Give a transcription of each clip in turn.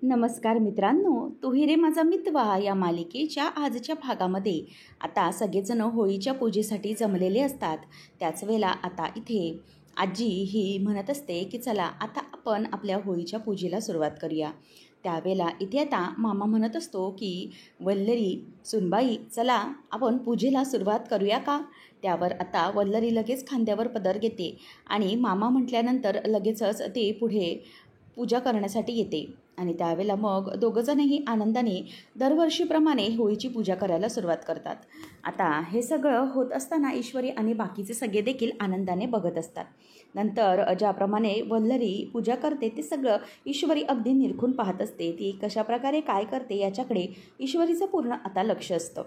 नमस्कार मित्रांनो, तू रे माझा मितवा या मालिकेच्या आजच्या भागामध्ये आता सगळेजण होळीच्या पूजेसाठी जमलेले असतात. त्याच वेळेला आता इथे आजी ही म्हणत असते की चला आता आपण आपल्या होळीच्या पूजेला सुरुवात करूया. त्यावेळेला इथे आता मामा म्हणत असतो की वल्लरी, सुनबाई, चला आपण पूजेला सुरुवात करूया का? त्यावर आता वल्लरी लगेच खांद्यावर पदर घेते आणि मामा म्हटल्यानंतर लगेचच ते पुढे पूजा करण्यासाठी येते. आणि त्यावेळेला मग दोघंजणही आनंदाने दरवर्षीप्रमाणे होळीची पूजा करायला सुरुवात करतात. आता हे सगळं होत असताना ईश्वरी आणि बाकीचे सगळे देखील आनंदाने बघत असतात. नंतर ज्याप्रमाणे वल्लरी पूजा करते ते सगळं ईश्वरी अगदी निरखून पाहत असते. ती कशाप्रकारे काय करते याच्याकडे ईश्वरीचं पूर्ण आता लक्ष असतं.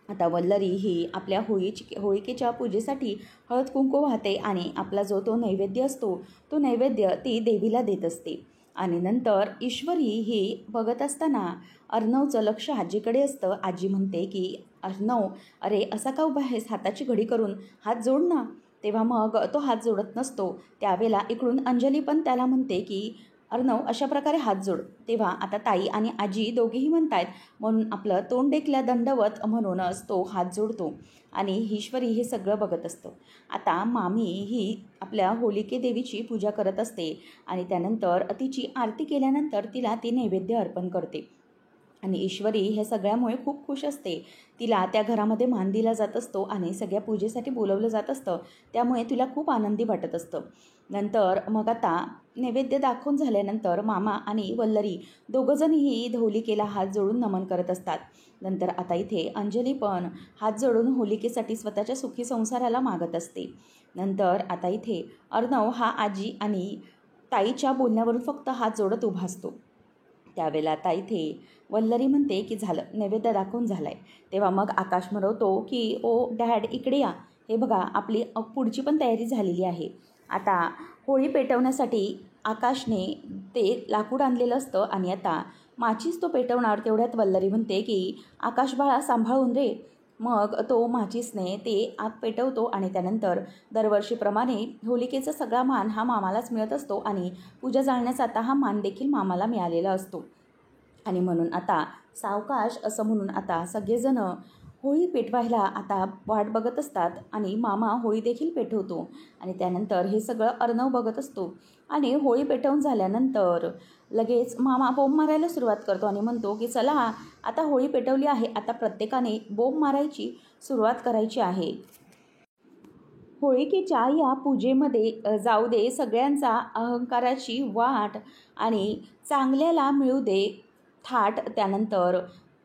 आता वल्लरी ही आपल्या होळिकेच्या पूजेसाठी हळद कुंकू वाहते आणि आपला जो तो नैवेद्य असतो तो नैवेद्य ती देवीला देत असते. आणि नंतर ईश्वरी ही बघत असताना अर्णवचं लक्ष आजीकडे असतं. आजी म्हणते की अर्णव, अरे असा का उभा आहेस? हाताची घडी करून हात जोड ना. तेव्हा मग तो हात जोडत नसतो. त्यावेळेला इकडून अंजली पण त्याला म्हणते की अर्णव अशा प्रकारे हात जोड. तेव्हा आता ताई आणि आजी दोघेही म्हणतायत म्हणून आपलं तोंड देखल्या दंडवत म्हणूनच तो हात जोडतो. आणि ईश्वरी हे सगळं बघत असतं. आता मामी ही आपल्या होलिके देवीची पूजा करत असते आणि त्यानंतर तिची आरती केल्यानंतर तिला ती नैवेद्य अर्पण करते. आणि ईश्वरी हे सगळ्यामुळे खूप खुश असते. तिला त्या घरामध्ये मान दिला जात असतो आणि सगळ्या पूजेसाठी बोलवलं जात असतं. त्यामुळे तिला खूप आनंदी वाटत असतं. नंतर मग आता नैवेद्य दाखवून झाल्यानंतर मामा आणि वल्लरी दोघंजणही होलिकेला हात जोडून नमन करत असतात. नंतर आता इथे अंजली पण हात जोडून होलिकेसाठी स्वतःच्या सुखी संसाराला मागत असते. नंतर आता इथे अर्णव हा आजी आणि ताईच्या बोलण्यावरून फक्त हात जोडत उभा असतो. त्यावेळेला आता इथे वल्लरी म्हणते की झालं, नैवेद्य दाखवून झाला आहे. तेव्हा मग आकाश म्हणतो की ओ डॅड इकडे या, हे बघा आपली पुढची पण तयारी झालेली आहे. आता होळी पेटवण्यासाठी आकाशने ते लाकूड आणलेलं असतं आणि आता माचीस तो पेटवणार. तेवढ्यात वल्लरी म्हणते की आकाश बाळा सांभाळून रे. मग तो माचीसने ते आग पेटवतो आणि त्यानंतर दरवर्षीप्रमाणे होलिकेचा सगळा मान हा मामालाच मिळत असतो आणि पूजा जाळण्याचा आता हा मान देखील मामाला मिळालेला असतो. आणि म्हणून आता सावकाश असं म्हणून आता सगळेजण होळी पेटवायला आता वाट बघत असतात आणि मामा होळी देखील पेटवतो. आणि त्यानंतर हे सगळं अर्णव बघत असतो. आणि होळी पेटवून झाल्यानंतर लगेच मामा बोंब मारायला सुरुवात करतो आणि म्हणतो की चला आता होळी पेटवली आहे, आता प्रत्येकाने बोंब मारायची सुरुवात करायची आहे. होळिकेच्या या पूजेमध्ये जाऊ दे सगळ्यांचा अहंकाराची वाट आणि चांगल्याला मिळू दे थाट. त्यानंतर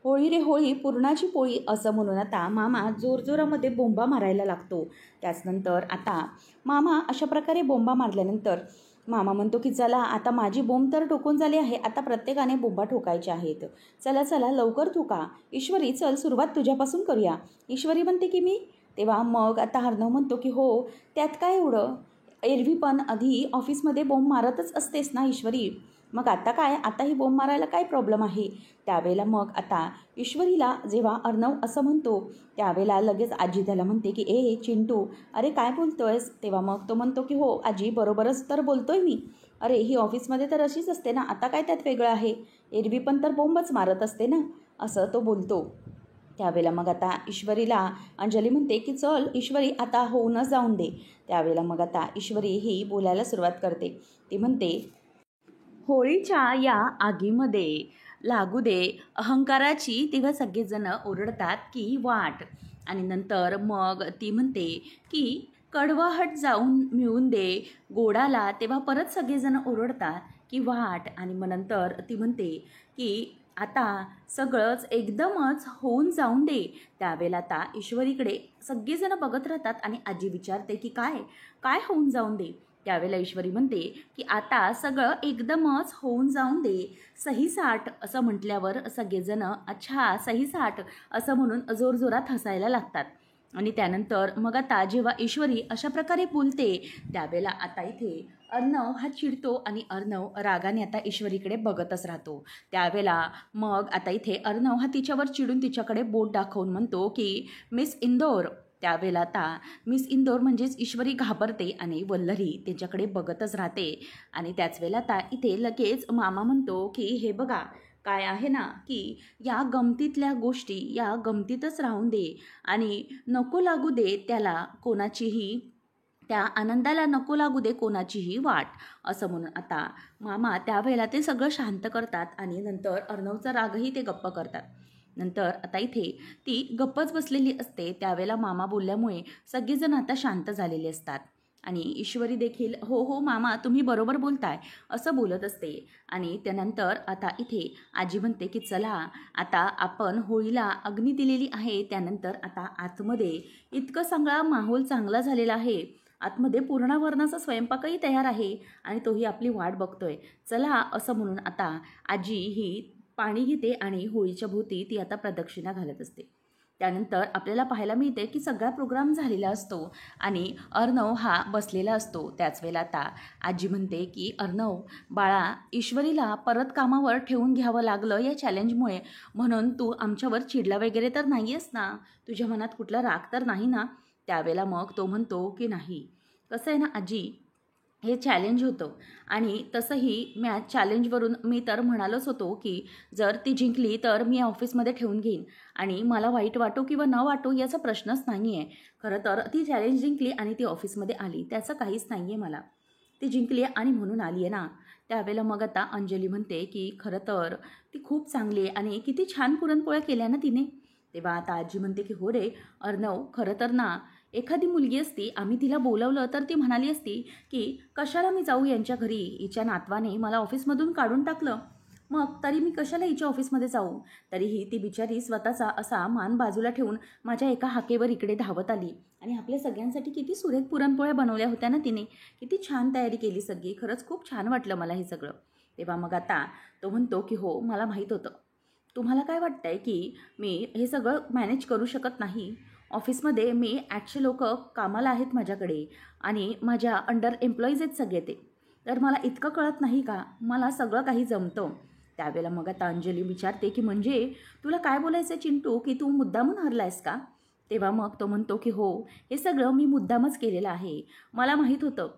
होळी रे होळी पुरणाची पोळी असं म्हणून आता मामा जोरजोरामध्ये बोंबा मारायला लागतो. त्याचनंतर आता मामा अशा प्रकारे बोंबा मारल्यानंतर मामा म्हणतो की चला आता माझी बोंब तर ठोकून झाली आहे, आता प्रत्येकाने बोंबा ठोकायच्या आहेत. चला चला लवकर ठोका. ईश्वरी चल सुरुवात तुझ्यापासून करूया. ईश्वरी म्हणते की मी. तेव्हा मग आता अर्णव म्हणतो की हो त्यात काय एवढं, एरवी पण आधी ऑफिसमध्ये बोंब मारतच असतेस ना ईश्वरी, मग आता काय, आता ही बोंब मारायला काय प्रॉब्लेम आहे. त्यावेळेला मग आता ईश्वरीला जेव्हा अर्णव असं म्हणतो त्यावेळेला लगेच आजी त्याला म्हणते की ए चिंटू, अरे काय बोलतोयस. तेव्हा मग तो म्हणतो की हो आजी बरोबरच तर बोलतोय मी. अरे ही ऑफिसमध्ये तर अशीच असते ना, आता काय त्यात वेगळं आहे, एरवी पण तर बोंबच मारत असते ना, असं तो बोलतो. त्यावेळेला मग आता ईश्वरीला अंजली म्हणते की चल ईश्वरी आता होऊनच जाऊन दे. त्यावेळेला मग आता ईश्वरी ही बोलायला सुरुवात करते. ती म्हणते होळीच्या या आगीमध्ये लागू दे अहंकाराची. तेव्हा सगळेजण ओरडतात की वाट. आणि नंतर मग ती म्हणते की कडवाहट जाऊन मिळून दे गोडाला. तेव्हा परत सगळेजण ओरडतात की वाट. आणि मग नंतर ती म्हणते की आता सगळंच एकदमच होऊन जाऊन दे. त्यावेळेला आता ईश्वरीकडे सगळेजण बघत राहतात आणि आजी विचारते की काय काय होऊन जाऊन दे. त्यावेळेला ईश्वरी म्हणते की आता सगळं एकदमच होऊन जाऊन दे सहीसाठ. असं म्हटल्यावर सगळेजण अच्छा सहीसाठ असं म्हणून जोरजोरात हसायला लागतात. आणि त्यानंतर मग आता जेव्हा ईश्वरी अशा प्रकारे बोलते त्यावेळेला आता इथे अर्णव हा चिडतो आणि अर्णव रागाने आता ईश्वरीकडे बघतच राहतो. त्यावेळेला मग आता इथे अर्णव हा तिच्यावर चिडून तिच्याकडे बोट दाखवून म्हणतो की मिस इंदोर, त्यावेळेला आता मिस इंदोर म्हणजेच ईश्वरी घाबरते आणि वल्लरी त्यांच्याकडे बघतच राहते. आणि त्याच वेळेला आता इथे लगेच मामा म्हणतो की हे बघा काय आहे ना, की या गमतीतल्या गोष्टी या गमतीतच राहून दे आणि नको लागू दे त्याला कोणाचीही, त्या आनंदाला नको लागू दे कोणाचीही वाट, असं म्हणून आता मामा त्यावेळेला ते सगळं शांत करतात आणि नंतर अर्णवचा रागही ते गप्प करतात. नंतर आता इथे ती गप्पच बसलेली असते. त्यावेळेला मामा बोलल्यामुळे सगळेजण आता शांत झालेले असतात आणि ईश्वरी देखील हो हो मामा तुम्ही बरोबर बोलताय असं बोलत असते. आणि त्यानंतर आता इथे आजी म्हणते की चला आता आपण होळीला अग्नी दिलेली आहे, त्यानंतर आता आतमध्ये इतकं सगळा माहोल चांगला झालेला आहे, आतमध्ये पूर्णावरणाचा स्वयंपाकही तयार आहे आणि तोही आपली वाट बघतोय, चला असं म्हणून आता आजी ही पाणी घेते आणि होळीच्या भोवती ती आता प्रदक्षिणा घालत असते. त्यानंतर आपल्याला पाहायला मिळते की सगळा प्रोग्राम झालेला असतो आणि अर्णव हा बसलेला असतो. त्याच वेळेला आता आजी म्हणते की अर्णव बाळा, ईश्वरीला परत कामावर ठेवून घ्यावं लागलं या चॅलेंजमुळे, म्हणून तू आमच्यावर चिडला वगैरे तर नाही आहेस ना, तुझ्या मनात कुठला राग तर नाही ना. त्यावेळेला मग तो म्हणतो की नाही, कसं आहे ना आजी, हे चॅलेंज होतं आणि तसंही मॅच चॅलेंजवरून मी तर म्हणालोच होतो की जर ती जिंकली तर मी ऑफिसमध्ये ठेवून घेईन आणि मला वाईट वाटो किंवा न वाटो याचा प्रश्नच नाही आहे. खरं तर ती चॅलेंज जिंकली आणि ती ऑफिसमध्ये आली त्याचं काहीच नाही आहे, मला ती जिंकली आहे आणि म्हणून आली आहे ना. त्यावेळेला मग आता अंजली म्हणते की खरं तर ती खूप चांगली आहे आणि किती छान पुरणपोळ्या केल्या ना तिने. तेव्हा आता आजी म्हणते की हो रे अर्णव, खरं तर ना एखादी मुलगी असती, आम्ही तिला बोलवलं तर ती म्हणाली असती की कशाला मी जाऊ यांच्या घरी, हिच्या नातवाने मला ऑफिसमधून काढून टाकलं, मग तरी मी कशाला हिच्या ऑफिसमध्ये जाऊ. तरीही ती बिचारी स्वतःचा असा मान बाजूला ठेवून माझ्या एका हाकेवर इकडे धावत आली आणि आपल्या सगळ्यांसाठी किती सुरेख पुरणपोळ्या बनवल्या होत्या ना तिने, किती छान तयारी केली सगळी, खरंच खूप छान वाटलं मला हे सगळं. तेव्हा मग आता तो म्हणतो की हो मला माहीत होतं, तुम्हाला काय वाटतंय की मी हे सगळं मॅनेज करू शकत नाही. ऑफिसमध्ये मी 800 लोक कामाला आहेत माझ्याकडे आणि माझ्या अंडर एम्प्लॉईज आहेत सगळे ते, तर मला इतकं कळत नाही का, मला सगळं काही जमतं. त्यावेळेला मग आता अंजली विचारते की म्हणजे तुला काय बोलायचं चिंटू, की तू मुद्दामून हरला आहेस का. तेव्हा मग तो म्हणतो की हो हे सगळं मी मुद्दामच केलेलं आहे, मला माहीत होतं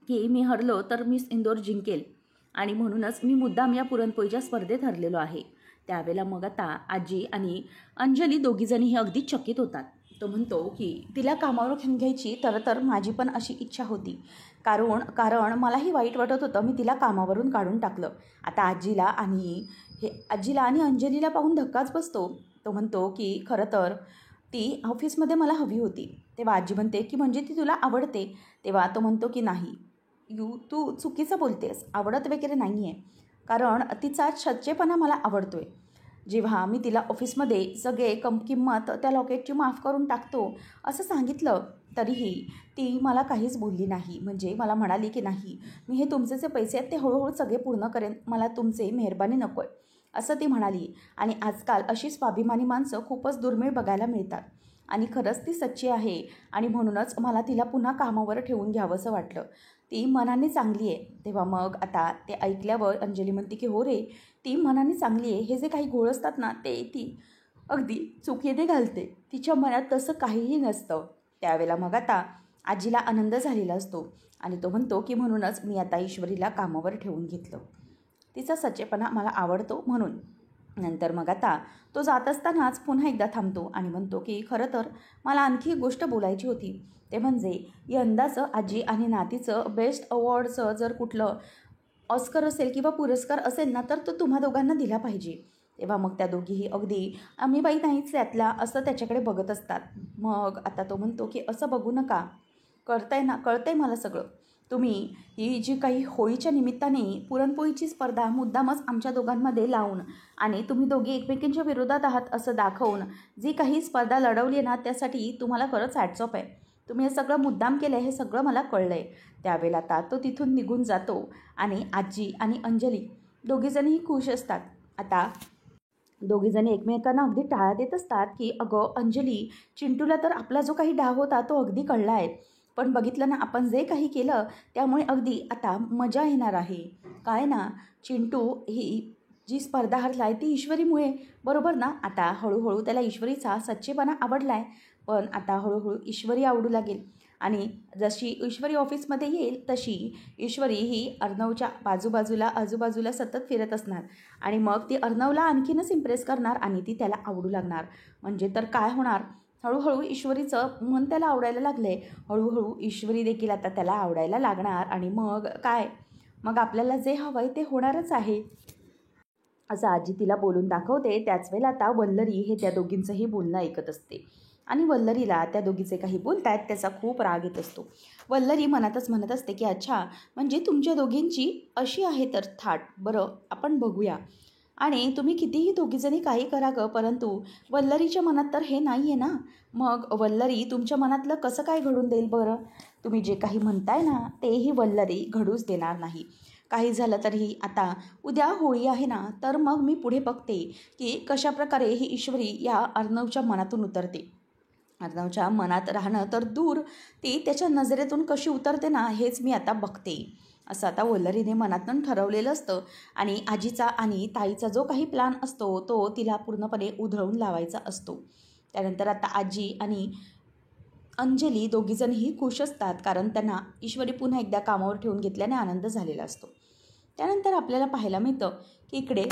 की मी हरलो तर मिस इंदोर जिंकेल आणि म्हणूनच मी मुद्दाम या पुरणपोळीच्या स्पर्धेत हरलेलो आहे. त्यावेळेला मग आता आजी आणि अंजली दोघीजणीही अगदी चकित होतात. तो म्हणतो की तिला कामावर घेऊन घ्यायची तर माझी पण अशी इच्छा होती, कारण मलाही वाईट वाटत होतं, मी तिला कामावरून काढून टाकलं. आता आजीला आणि अंजलीला पाहून धक्काच बसतो. तो म्हणतो की खरं तर ती ऑफिसमध्ये मला हवी होती. तेव्हा आजी म्हणते की म्हणजे ती तुला आवडते. तेव्हा तो म्हणतो की नाही, तू चुकीचं बोलतेस, आवडत वगैरे नाही आहे, कारण तिचा सच्चेपणा मला आवडतो आहे. जेव्हा मी तिला ऑफिसमध्ये सगळे किंमत त्या लॉकेटची माफ करून टाकतो असं सांगितलं तरीही ती मला काहीच बोलली नाही. म्हणजे मला म्हणाली की नाही, मी हे तुमचे जे पैसे आहेत ते हळूहळू सगळे पूर्ण करेन, मला तुमचे मेहरबानी नको आहे असं ती म्हणाली. आणि आजकाल अशी स्वाभिमानी माणसं खूपच दुर्मिळ बघायला मिळतात आणि खरंच ती सच्ची आहे आणि म्हणूनच मला तिला पुन्हा कामावर ठेवून घ्यावंसं वाटलं, ती मनाने चांगली आहे. तेव्हा मग आता ते ऐकल्यावर अंजली म्हणते की हो रे, ती मनाने चांगली आहे, हे जे काही घोळ असतात ना ते ती अगदी चुकीने घालते, तिच्या मनात तसं काहीही नसतं. त्यावेळेला मग आता आजीला आनंद झालेला असतो आणि तो म्हणतो की म्हणूनच मी आता ईश्वरीला कामावर ठेवून घेतलं, तिचा सच्चेपणा मला आवडतो म्हणून. नंतर मग आता तो जात असतानाच पुन्हा एकदा थांबतो आणि म्हणतो की खरं तर मला आणखी एक गोष्ट बोलायची होती, ते म्हणजे यंदाचं आजी आणि नातीचं बेस्ट अवॉर्डचं जर कुठलं ऑस्कर असेल किंवा पुरस्कार असेल ना तर तो तुम्हा दोघांना दिला पाहिजे. तेव्हा मग त्या दोघीही अगदी आम्ही बाई नाहीच त्यातल्या असं त्याच्याकडे बघत असतात. मग आता तो म्हणतो की असं बघू नका, कळतंय मला सगळं, तुम्ही ही जी काही होळीच्या निमित्ताने पुरणपोळीची स्पर्धा मुद्दामच आमच्या दोघांमध्ये लावून आणि तुम्ही दोघे एकमेकींच्या विरोधात आहात असं दाखवून जी काही स्पर्धा लढवली आहे ना त्यासाठी तुम्हाला खरंच हॅट्स ऑफ आहे, तुम्ही हे सगळं मुद्दाम केलं आहे, हे सगळं मला कळलं आहे. त्यावेळेला आता तो तिथून निघून जातो आणि आजी आणि अंजली दोघीजणीही खुश असतात. आता दोघीजणी एकमेकांना अगदी टाळा देत असतात की अगं अंजली, चिंटूला तर आपला जो काही डाव होता तो अगदी कळला आहे, पण बघितलं ना आपण जे काही केलं त्यामुळे अगदी आता मजा येणार आहे. काय ना चिंटू ही जी स्पर्धा हरला आहे ती ईश्वरीमुळे, बरोबर ना. आता हळूहळू त्याला ईश्वरीचा सच्चेपणा आवडला आहे पण आता हळूहळू ईश्वरी आवडू लागेल. आणि जशी ईश्वरी ऑफिसमध्ये येईल तशी ईश्वरी ही अर्णवच्या आजूबाजूला सतत फिरत असणार आणि मग ती अर्णवला आणखीनच इम्प्रेस करणार आणि ती त्याला आवडू लागणार. म्हणजे तर काय होणार, हळूहळू ईश्वरीचं मन त्याला आवडायला लागले. हळूहळू ईश्वरी देखील आता त्याला आवडायला लागणार आणि मग काय, मग आपल्याला जे हवं आहे ते होणारच आहे, असं आजी तिला बोलून दाखवते. त्याच वेळेला आता वल्लरी हे त्या दोघींचंही बोलणं ऐकत असते आणि वल्लरीला त्या दोघीचे काही बोलतायत त्याचा खूप राग येत असतो. वल्लरी मनातच म्हणत असते की अच्छा, म्हणजे तुमच्या दोघींची अशी आहे तर थाट, बरं आपण बघूया. आणि तुम्ही कितीही दोघीजणी काही करा गं, परंतु वल्लरीच्या मनात तर हे नाही आहे ना. मग वल्लरी तुमच्या मनातलं कसं काय घडून देईल बरं? तुम्ही जे काही म्हणताय ना तेही वल्लरी घडूच देणार नाही. काही झालं तरीही आता उद्या होळी आहे ना, तर मग मी पुढे बघते की कशाप्रकारे ही ईश्वरी या अर्णवच्या मनातून उतरते. अर्णवच्या मनात राहणं तर दूर, ती त्याच्या नजरेतून कशी उतरते ना हेच मी आता बघते, असं आता वल्लरीने मनातून ठरवलेलं असतं. आणि आजीचा आणि ताईचा जो काही प्लॅन असतो तो तिला पूर्णपणे उधळून लावायचा असतो. त्यानंतर आता आजी आणि अंजली दोघीजणही खुश असतात, कारण त्यांना ईश्वरी पुन्हा एकदा कामावर ठेवून घेतल्याने आनंद झालेला असतो. त्यानंतर आपल्याला पाहायला मिळतं की इकडे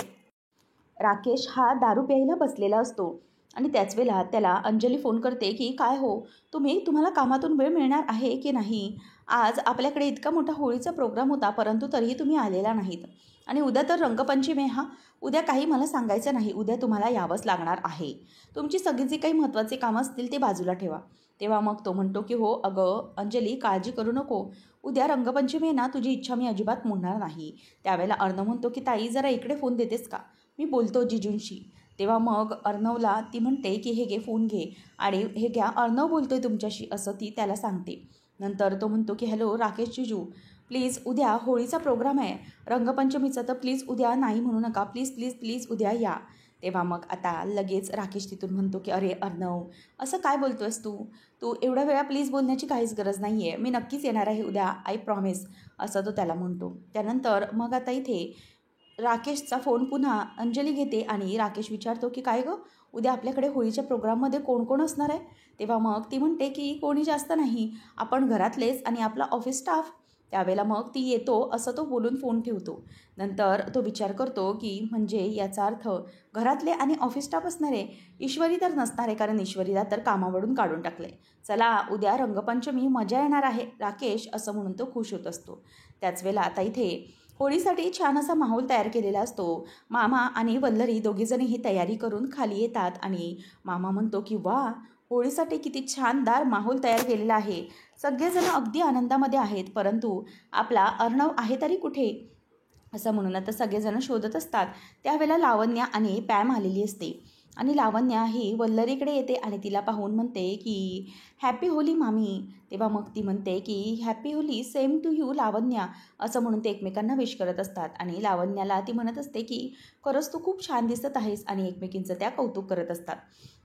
राकेश हा दारू प्यायला बसलेला असतो आणि त्याच वेळेला त्याला अंजली फोन करते की काय हो, तुम्हाला कामातून वेळ मिळणार आहे की नाही? आज आपल्याकडे इतका मोठा होळीचा प्रोग्राम होता, परंतु तरीही तुम्ही आलेला नाहीत. आणि उद्या तर रंगपंचमी आहे. उद्या काही मला सांगायचं नाही, उद्या तुम्हाला यावंच लागणार आहे. तुमची सगळी जी काही महत्त्वाची कामं असतील ते बाजूला ठेवा. तेव्हा मग तो म्हणतो की हो अगं अंजली, काळजी करू नको, उद्या रंगपंचमी आहे ना, तुझी इच्छा मी अजिबात मोडणार नाही. त्यावेळेला अर्णव म्हणतो की ताई जरा इकडे फोन देतेस का, मी बोलतो जिजूंशी. तेव्हा मग अर्णवला ती म्हणते की हे घे फोन घे आणि हे घ्या, अर्णव बोलतोय तुमच्याशी, असं ती त्याला सांगते. नंतर तो म्हणतो की हॅलो राकेश जिजू, प्लीज उद्या होळीचा प्रोग्राम आहे, रंगपंचमीचा, तर प्लीज उद्या नाही म्हणू नका, प्लीज प्लीज प्लीज उद्या या. तेव्हा मग आता लगेच राकेश तिथून म्हणतो की अरे अर्णव, असं काय बोलतो आहेस तू तू एवढ्या वेळा प्लीज बोलण्याची काहीच गरज नाही आहे, मी नक्कीच येणार आहे उद्या, आय प्रॉमिस, असं तो त्याला म्हणतो. त्यानंतर मग आता इथे राकेशचा फोन पुन्हा अंजली घेते आणि राकेश विचारतो की काय गं, उद्या आपल्याकडे होळीच्या प्रोग्राममध्ये कोण कोण असणार आहे? तेव्हा मग ती म्हणते की कोणी जास्त नाही, आपण घरातलेच आणि आपला ऑफिस स्टाफ. त्यावेळेला मग ती येतो असं तो बोलून फोन ठेवतो. नंतर तो विचार करतो की म्हणजे याचा अर्थ घरातले आणि ऑफिस स्टाफ असणार आहे, ईश्वरी तर नसणार आहे, कारण ईश्वरीला तर कामावरून काढून टाकले. चला उद्या रंगपंचमी, मजा येणार आहे राकेश, असं म्हणून तो खुश होत असतो. त्याच वेळेला आता इथे होळीसाठी छान असा माहोल तयार केलेला असतो. मामा आणि वल्लरी दोघीजणी ही तयारी करून खाली येतात आणि मामा म्हणतो की वा, होळीसाठी किती छानदार माहोल तयार केलेला आहे, सगळेजण अगदी आनंदामध्ये आहेत, परंतु आपला अर्णव आहे तरी कुठे, असं म्हणून आता सगळेजण शोधत असतात. त्यावेळेला लावण्या आणि पॅम आलेली असते आणि लावण्या ही वल्लरीकडे येते आणि तिला पाहून म्हणते की हॅपी होली मामी. तेव्हा मग ती म्हणते की happy Holi, same to you Lavanya, असं म्हणून ते एकमेकांना विश करत असतात. आणि लावण्याला ती म्हणत असते की खरंच तू खूप छान दिसत आहेस, आणि एकमेकींचं त्या कौतुक करत असतात.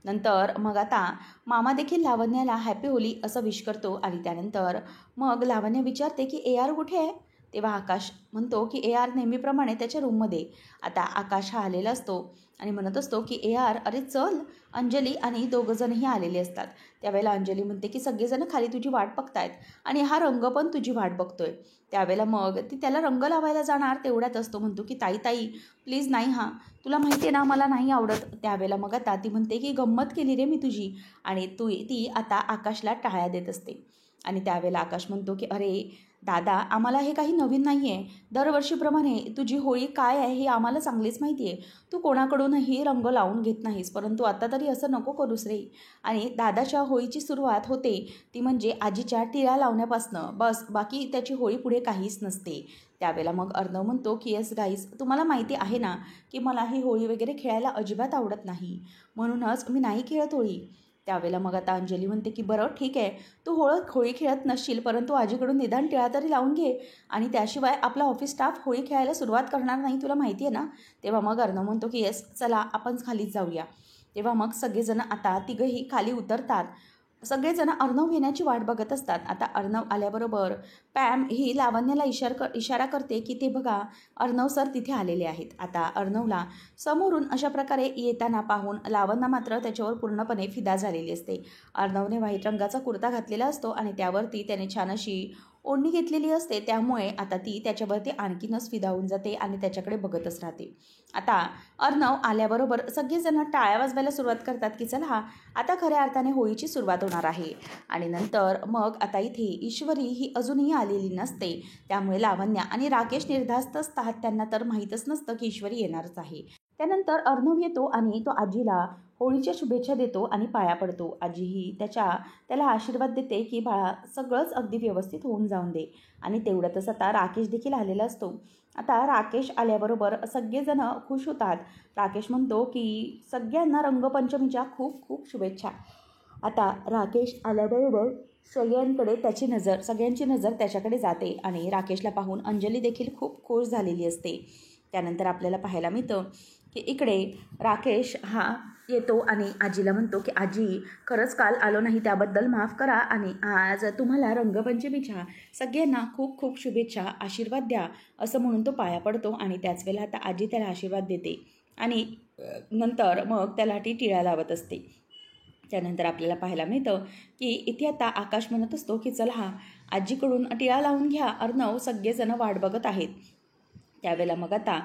नंतर मग आता मामा देखील लावण्याला हॅपी होली असं विश करतो आणि त्यानंतर मग लावण्य विचारते की AR कुठे आहे? तेव्हा आकाश म्हणतो की AR नेहमीप्रमाणे त्याच्या रूममध्ये. आता आकाश हा आलेला असतो आणि म्हणत असतो की AR अरे चल, अंजली आणि दोघंजणही आलेले असतात. त्यावेळेला अंजली म्हणते की सगळेजण खाली तुझी वाट बघतायत आणि हा रंग पण तुझी वाट बघतोय. त्यावेळेला मग ती त्याला रंग लावायला जाणार, तेवढ्यात असतो म्हणतो की ताई ताई प्लीज नाही, हां तुला माहिती आहे ना मला नाही आवडत. त्यावेळेला मग आता ती म्हणते की गंमत केली रे मी तुझी, आणि ती आता आकाशला टाळ्या देत असते. आणि त्यावेळेला आकाश म्हणतो की अरे दादा, आम्हाला हे काही नवीन नाही आहे, दरवर्षीप्रमाणे तुझी होळी काय आहे हे आम्हाला चांगलीच माहिती आहे, तू कोणाकडूनही रंग लावून घेत नाहीस, परंतु आता तरी असं नको करूस रे. आणि दादाच्या होळीची सुरुवात होते ती म्हणजे आजीच्या टिळा लावण्यापासनं, बस, बाकी त्याची होळी पुढे काहीच नसते. त्यावेळेला मग अर्णव म्हणतो की येस गाईज, तुम्हाला माहिती आहे ना की मला ही होळी वगैरे खेळायला अजिबात आवडत नाही, म्हणूनच मी नाही खेळत होळी. त्यावेळेला मग आता अंजली म्हणते की बरं ठीक आहे, तू होळी खेळत नसशील, परंतु आजीकडून निदान टिळा तरी लावून घे, आणि त्याशिवाय आपला ऑफिस स्टाफ होळी खेळायला सुरुवात करणार नाही, तुला माहिती आहे ना. तेव्हा मग अर्णव म्हणतो की येस चला आपण खालीच जाऊया. तेव्हा मग सगळेजण आता तिघंही खाली उतरतात. सगळेजण अर्णव येण्याची वाट बघत असतात. आता अर्णव आल्याबरोबर पॅम ही लावण्याला इशारा करते की ते बघा अर्णव सर तिथे आलेले आहेत. आता अर्णवला समोरून अशा प्रकारे येताना पाहून लावण्या मात्र त्याच्यावर पूर्णपणे फिदा झालेली असते. अर्णवने व्हाईट रंगाचा कुर्ता घातलेला असतो आणि त्यावरती त्याने छान अशी ओढणी घेतलेली असते. त्यामुळे आता ती त्याच्यावरती आणखीनच फिदा होऊन जाते आणि त्याच्याकडे बघतच राहते. आता अर्णव आल्याबरोबर सगळेजण टाळ्या वाजवायला सुरुवात करतात की चला आता खऱ्या अर्थाने होळीची सुरुवात होणार आहे. आणि नंतर मग आता इथे ईश्वरी ही अजूनही आलेली नसते. त्यामुळे लावण्या आणि राकेश निर्धास्त असतात. त्यांना तर माहीतच नसतं की ईश्वरी येणारच आहे. त्यानंतर अर्णव येतो आणि तो आजीला होळीच्या शुभेच्छा देतो आणि पाया पडतो. आजीही त्याला आशीर्वाद देते की बाळा सगळंच अगदी व्यवस्थित होऊन जाऊन दे. आणि तेवढ्यातच आता राकेश देखील आलेला असतो. आता राकेश आल्याबरोबर सगळेजण खुश होतात. राकेश म्हणतो की सगळ्यांना रंगपंचमीच्या खूप खूप शुभेच्छा. आता राकेश आल्याबरोबर सगळ्यांची नजर त्याच्याकडे जाते आणि राकेशला पाहून अंजली देखील खूप खुश झालेली असते. त्यानंतर आपल्याला पाहायला मिळतं की इकडे राकेश हा येतो आणि आजीला म्हणतो की आजी खरंच काल आलो नाही त्याबद्दल माफ करा आणि आज तुम्हाला रंगपंचमीच्या सगळ्यांना खूप खूप शुभेच्छा, आशीर्वाद द्या असं म्हणून तो पाया पडतो. आणि त्याच वेळेला आता आजी त्याला आशीर्वाद देते आणि नंतर मग त्याला ती टिळा लावत असते. त्यानंतर आपल्याला पाहायला मिळतं की इथे आता आकाश म्हणत असतो की चला आजीकडून टिळा लावून घ्या, अर्णव सगळेजण वाट बघत आहेत. त्यावेळेला मग आता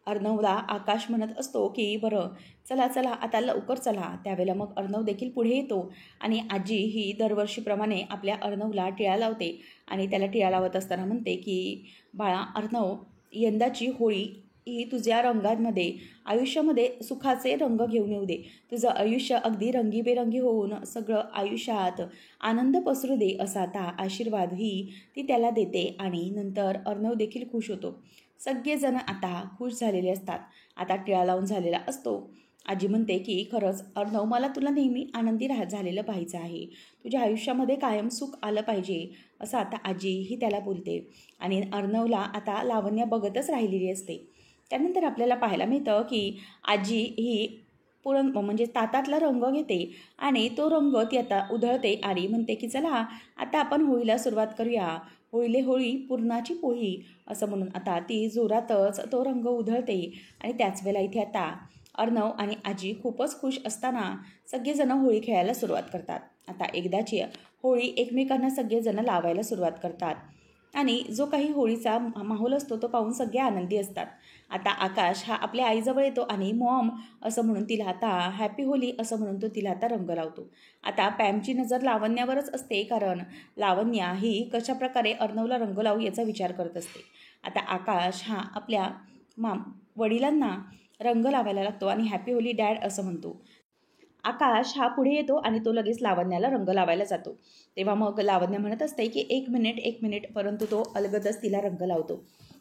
अर्णवला आकाश म्हणत असतो की बरं चला चला आता लवकर चला. त्यावेळेला मग अर्णव देखील पुढे येतो आणि आजी ही दरवर्षीप्रमाणे आपल्या अर्णवला टिळा लावते आणि त्याला टिळा लावत असताना म्हणते की बाळा अर्णव, यंदाची होळी ही तुझ्या रंगांमध्ये आयुष्यामध्ये सुखाचे रंग घेऊन येऊ दे. तुझं आयुष्य अगदी रंगीबेरंगी होऊन सगळं आयुष्यात आनंद पसरू दे असा आता आशीर्वादही ती त्याला देते. आणि नंतर अर्णव देखील खुश होतो. सगळेजण आता खुश झालेले असतात. आता टिळा लावून झालेला असतो. आजी म्हणते की खरंच अर्णव, मला तुला नेहमी आनंदी झालेलं पाहायचं आहे. तुझ्या आयुष्यामध्ये कायम सुख आलं पाहिजे असं आता आजीही त्याला बोलते. आणि अर्णवला आता लावण्या बघतच राहिलेली असते. त्यानंतर आपल्याला पाहायला मिळतं की आजी ही म्हणजे ताटातला रंग घेते आणि तो रंग ती आता उधळते आणि म्हणते की चला आता आपण होळीला सुरुवात करूया. होळीले होळी पुरणाची पोळी असं म्हणून आता ती जोरातच तो रंग उधळते. आणि त्याच वेळेला इथे आता अर्णव आणि आजी खूपच खुश असताना सगळेजण होळी खेळायला सुरुवात करतात. आता एकदाची होळी एकमेकांना सगळेजण लावायला सुरुवात करतात आणि जो काही होळीचा माहोल असतो तो पाहून सगळे आनंदी असतात. आता आकाश हा आपल्या आईजवळ येतो आणि मॉम असं म्हणून तिला आता हॅपी होली असं म्हणून तो तिला आता रंग लावतो. आता पॅमची नजर लावण्यावरच असते कारण लावण्या ही कशाप्रकारे अर्णवला रंग लावू याचा विचार करत असते. आता आकाश हा आपल्या वडिलांना रंग लावायला लागतो आणि हॅपी होली डॅड असं म्हणतो. आकाश हा पुढे येतो आणि तो लगेच लावण्याला रंग लावायला जातो. तेव्हा मग लावण्य म्हणत असते की एक मिनिट, परंतु तो अलगदच तिला रंग लावतो.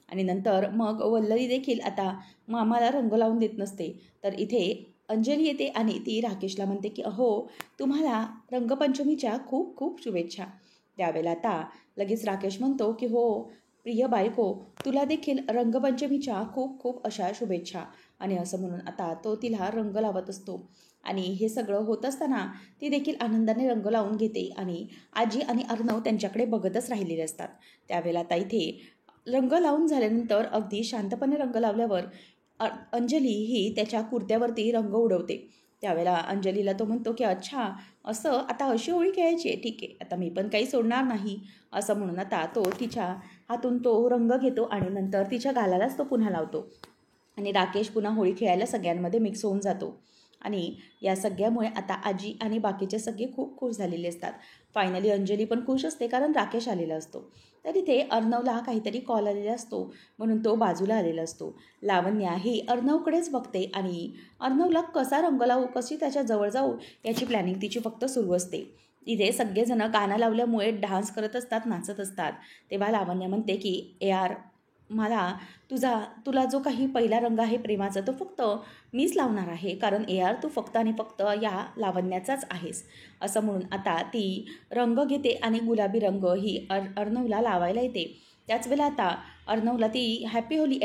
आणि नंतर मग वल्लरी देखील आता मामाला रंग लावून देत नसते. तर इथे अंजली येते आणि ती राकेशला म्हणते की अहो तुम्हाला रंगपंचमीच्या खूप खूप शुभेच्छा. त्यावेळेला आता लगेच राकेश म्हणतो की हो प्रिय बायको, तुला देखील रंगपंचमीच्या खूप खूप अशा शुभेच्छा. आणि असं म्हणून आता तो तिला रंग लावत असतो. आणि हे सगळं होत असताना ती देखील आनंदाने रंग लावून घेते आणि आजी आणि अर्णव त्यांच्याकडे बघतच राहिलेले असतात. त्यावेळेला आता इथे रंग लावून झाल्यानंतर अगदी शांतपणे रंग लावल्यावर अंजली ही त्याच्या कुर्त्यावरती रंग उडवते. त्यावेळेला अंजलीला तो म्हणतो की अच्छा असं आता अशी होळी खेळायची आहे, ठीक आहे आता मी पण काही सोडणार नाही असं म्हणून आता तो तिच्या हातून तो रंग घेतो आणि नंतर तिच्या गालालाच तो पुन्हा लावतो. आणि राकेश पुन्हा होळी खेळायला सगळ्यांमध्ये मिक्स होऊन जातो. आणि या सगळ्यामुळे आता आजी आणि बाकीचे सगळे खूप खुश झालेले असतात. फायनली अंजली पण खुश असते कारण राकेश आलेला असतो. तर इथे अर्णवला काहीतरी कॉल आलेला असतो म्हणून तो बाजूला आलेला असतो. लावण्या ही अर्णवकडेच बघते आणि अर्णवला कसा रंग लावू, कशी त्याच्या जवळ जाऊ याची प्लॅनिंग तिची फक्त सुरू असते. इथे सगळेजण गाणं लावल्यामुळे डान्स करत असतात, नाचत असतात. तेव्हा लावण्या म्हणते की यार मला तुला जो काही पहिला रंग आहे प्रेमाचा तो फक्त मीच लावणार आहे कारण तू फक्त आणि फक्त या लावण्याचाच आहेस असं म्हणून आता ती रंग घेते आणि गुलाबी रंग ही अर्णवला लावायला येते. त्याच वेळेला आता अर्णवला ती हॅपी होली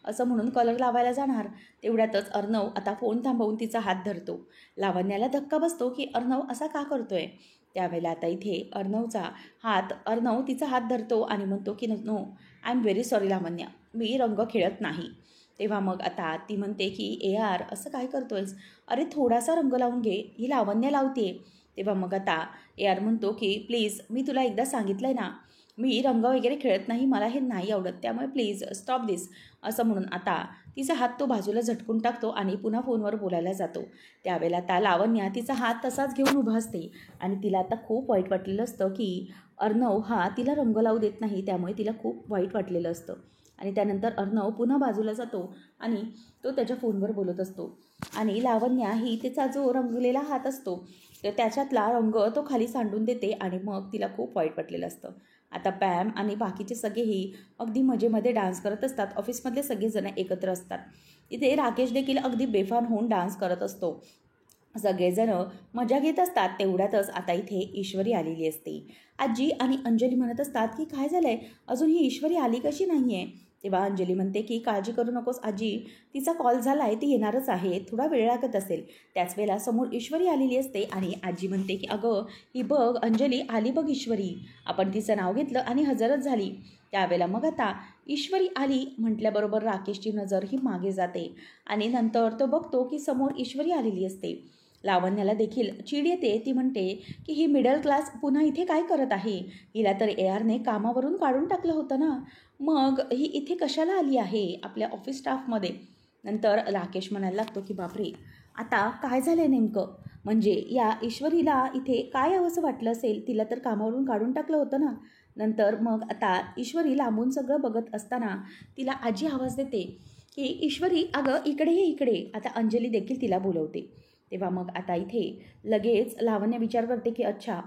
असं म्हणून कलर लावायला जाणार. तेवढ्यातच अर्णव आता फोन थांबवून तिचा हात धरतो. लावण्याला धक्का बसतो की अर्णव असा का करतोय. त्यावेळेला आता इथे अर्णव तिचा हात धरतो आणि म्हणतो की no, I am very sorry Lavanya, मी रंग खेळत नाही. तेव्हा मग आता ती म्हणते की यार असं काय करतोयस, अरे थोडासा रंग लावून घे, ही लावण्या लावते. तेव्हा मग आता यार म्हणतो की प्लीज, मी तुला एकदा सांगितलं आहे ना, मी रंग वगैरे खेळत नाही, मला हे नाही आवडत, त्यामुळे प्लीज स्टॉप दिस. असं म्हणून आता तिचा हात तो बाजूला झटकून टाकतो आणि पुन्हा फोनवर बोलायला जातो. त्यावेळेला आता लावण्या तिचा हात तसाच घेऊन उभा असते आणि तिला आता खूप वाईट वाटलेलं असतं की अर्णव हा तिला रंग लावू देत नाही, त्यामुळे तिला खूप वाईट वाटलेलं असतं. आणि त्यानंतर अर्णव पुन्हा बाजूला जातो आणि तो त्याच्या फोनवर बोलत असतो आणि लावण्या ही तिचा जो रंगलेला हात असतो तर त्याच्यातला रंग तो खाली सांडून देते आणि मग तिला खूप वाईट वाटलेलं असतं. आता पॅम आणि बाकीचे सगळेही अगदी मजेमध्ये डान्स करत असतात. ऑफिसमधले सगळेजण एकत्र असतात. इथे राकेश देखील अगदी बेफान होऊन डान्स करत असतो. सगळेजण मजा घेत असतात. तेवढ्यातच आता इथे ईश्वरी आलेली असते. आजी आणि अंजली म्हणत असतात की काय झालं आहे, अजून ही ईश्वरी आली कशी नाही आहे. तेव्हा अंजली म्हणते की काळजी करू नकोस आजी, तिचा कॉल झाला आहे, ती येणारच आहे, थोडा वेळ लागत असेल. त्याच वेळेला समोर ईश्वरी आलेली असते आणि आजी म्हणते की अगं ही बघ अंजली आली बघ ईश्वरी, आपण तिचं नाव घेतलं आणि हजरच झाली. त्यावेळेला मग आता ईश्वरी आली म्हटल्याबरोबर राकेशची नजर ही मागे जाते आणि नंतर तो बघतो की समोर ईश्वरी आलेली असते. लावण्याला देखील चीड येते. ती म्हणते की ही मिडल क्लास पुन्हा इथे काय करत आहे, हिला तर ARने कामावरून काढून टाकलं होतं ना, मग ही इथे कशाला आली आहे आपल्या ऑफिस स्टाफमध्ये. नंतर राकेश म्हणायला लागतो की बापरे, आता काय झालं आहे नेमकं, म्हणजे या ईश्वरीला इथे काय हवंसं वाटलं असेल, तिला तर कामावरून काढून टाकलं होतं ना. नंतर मग आता ईश्वरी लांबून सगळं बघत असताना तिला आजी आवाज देते की ईश्वरी अगं इकडे ये इकडे. आता अंजली देखील तिला बोलवते. तेव्हा मग आता इथे लगेच लावण्य विचार करते की अच्छा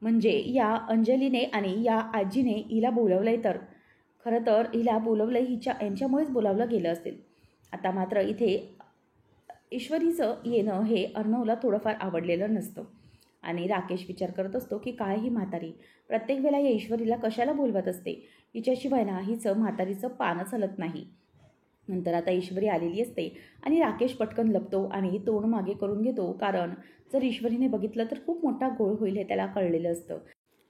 म्हणजे या अंजलीने आणि या आजीने हिला बोलवलं आहे, तर खरं तर हिला बोलवलं यांच्यामुळेच बोलावलं गेलं असेल. आता मात्र इथे ईश्वरीचं येणं हे अर्णवला थोडंफार आवडलेलं नसतं आणि राकेश विचार करत असतो की काय ही म्हातारी प्रत्येक वेळेला या ईश्वरीला कशाला बोलवत असते, हिच्याशिवाय ना हिचं म्हातारीचं पानच हलत नाही. नंतर आता ईश्वरी आलेली असते आणि राकेश पटकन लपतो आणि तोंड मागे करून घेतो, कारण जर ईश्वरीने बघितलं तर खूप मोठा गोळ होईल हे त्याला कळलेलं असतं.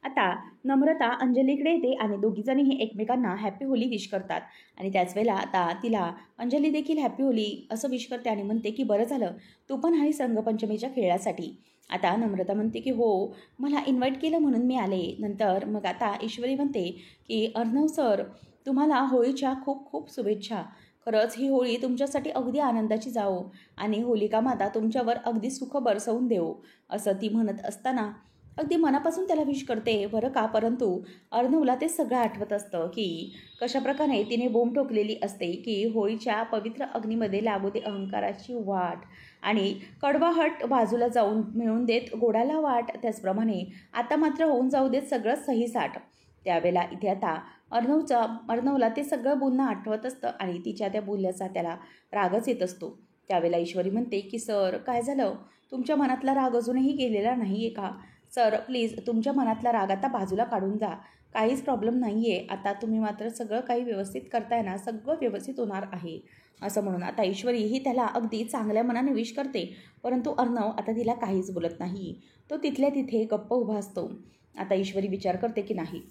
आता नम्रता अंजलीकडे येते आणि दोघीजणीही एकमेकांना हॅपी होली विश करतात आणि त्याच वेळेला आता तिला अंजली देखील हॅपी होली असं विश करते आणि म्हणते की बरं झालं तू पण आहेस रंगपंचमीच्या खेळासाठी. आता नम्रता म्हणते की हो, मला इन्व्हाइट केलं म्हणून मी आले. नंतर मग आता ईश्वरी म्हणते की अर्णव सर, तुम्हाला होळीच्या खूप खूप शुभेच्छा. खरंच ही होळी तुमच्यासाठी अगदी आनंदाची जावो आणि होलिका माता तुमच्यावर अगदी सुख बरसवून देवो. असं ती म्हणत असताना अगदी मनापासून त्याला विश करते बरं का. परंतु अर्णवला ते सगळं आठवत असतं की कशाप्रकारे तिने बोंब ठोकलेली असते की होळीच्या पवित्र अग्नीमध्ये लागू दे अहंकाराची वाट आणि कडवाहट बाजूला जाऊन मिळवून देत गोडाला वाट. त्याचप्रमाणे आता मात्र होऊन जाऊ देत सगळं सहीसाट. त्यावेळेला इथे आता अर्णवला ते सगळं बोलणं आठवत असतं आणि तिच्या त्या बोलण्याचा त्याला रागच येत असतो. त्यावेळेला ईश्वरी म्हणते की सर काय झालं, तुमच्या मनातला राग अजूनही गेलेला नाही आहे का. सर प्लीज तुमच्या मनातला राग आता बाजूला काढून जा, काहीच प्रॉब्लेम नाही आहे, आता तुम्ही मात्र सगळं काही व्यवस्थित करताय ना, सगळं व्यवस्थित होणार आहे. असं म्हणून आता ईश्वरी ही त्याला अगदी चांगल्या मनाने विश करते. परंतु अर्णव आता तिला काहीच बोलत नाही. तो तिथल्या तिथे गप्प उभा असतो. आता ईश्वरी विचार करते की नाही,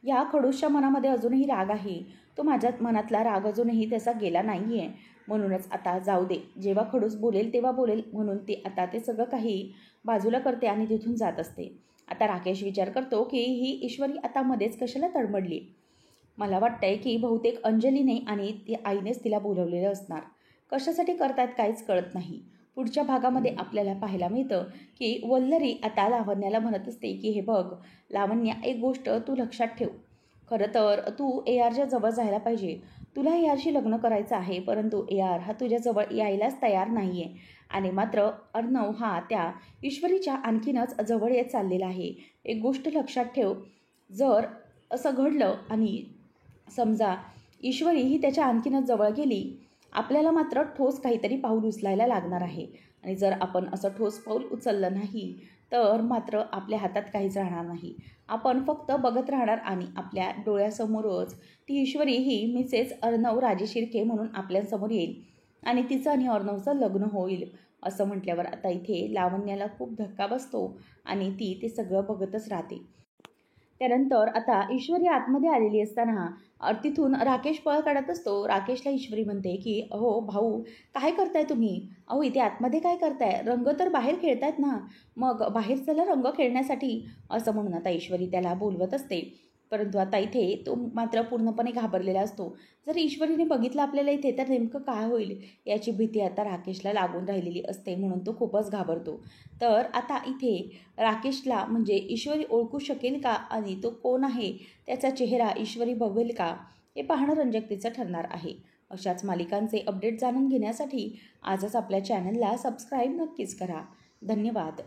या खडूसच्या मनामध्ये अजूनही राग आहे, तो माझ्या मनातला राग अजूनही त्याचा गेला नाही आहे. म्हणूनच आता जाऊ दे, जेव्हा खडूस बोलेल तेव्हा बोलेल म्हणून ती आता ते सगळं काही बाजूला करते आणि तिथून जात असते. आता राकेश विचार करतो की ही ईश्वरी आता मध्येच कशाला तडमडली. मला वाटतंय की बहुतेक अंजलीने आणि ती आईनेच तिला बोलवलेलं असणार. कशासाठी करतात काहीच कळत नाही. पुढच्या भागामध्ये आपल्याला पाहायला मिळतं की वल्लरी आता लावण्याला म्हणत असते की हे बघ लावण्या, एक गोष्ट तू लक्षात ठेव, खरं तर तू ARच्या जवळ जायला पाहिजे. तुला ARशी लग्न करायचं आहे, परंतु AR हा तुझ्याजवळ यायलाच तयार नाही आहे आणि मात्र अर्णव हा त्या ईश्वरीच्या आणखीनच जवळ येत चाललेला आहे. एक गोष्ट लक्षात ठेव, जर असं घडलं आणि समजा ईश्वरी ही त्याच्या आणखीनच जवळ गेली, आपल्याला मात्र ठोस काहीतरी पाऊल उचलायला लागणार आहे आणि जर आपण असं ठोस पाऊल उचललं नाही तर मात्र आपल्या हातात काहीच राहणार नाही. आपण फक्त बघत राहणार आणि आपल्या डोळ्यासमोरच ती ईश्वरी ही मिसेस अर्णव राजे शिर्के म्हणून आपल्यासमोर येईल आणि तिचं आणि अर्णवचं लग्न होईल. असं म्हटल्यावर आता इथे लावण्याला खूप धक्का बसतो आणि ती ते सगळं बघतच राहते. त्यानंतर आता ईश्वरी आतमध्ये आलेली असताना तिथून राकेश पळ काढत असतो. राकेशला ईश्वरी म्हणते की अहो भाऊ, काय करताय तुम्ही? अहो इथे आतमध्ये काय करताय? रंग तर बाहेर खेळतायत ना, मग बाहेर चला रंग खेळण्यासाठी, असं म्हणून आता ईश्वरी त्याला बोलवत असते. परंतु आता इथे तो मात्र पूर्णपणे घाबरलेला असतो. जर ईश्वरीने बघितलं आपल्याला इथे तर नेमकं काय होईल याची भीती आता राकेशला लागून राहिलेली असते, म्हणून तो खूपच घाबरतो. तर आता इथे राकेशला म्हणजे ईश्वरी ओळखू शकेल का आणि तो कोण आहे, त्याचा चेहरा ईश्वरी बघेल का, हे पाहणं रंजकतेचं ठरणार आहे. अशाच मालिकांचे अपडेट जाणून घेण्यासाठी आजच आपल्या चॅनलला सबस्क्राईब नक्कीच करा. धन्यवाद.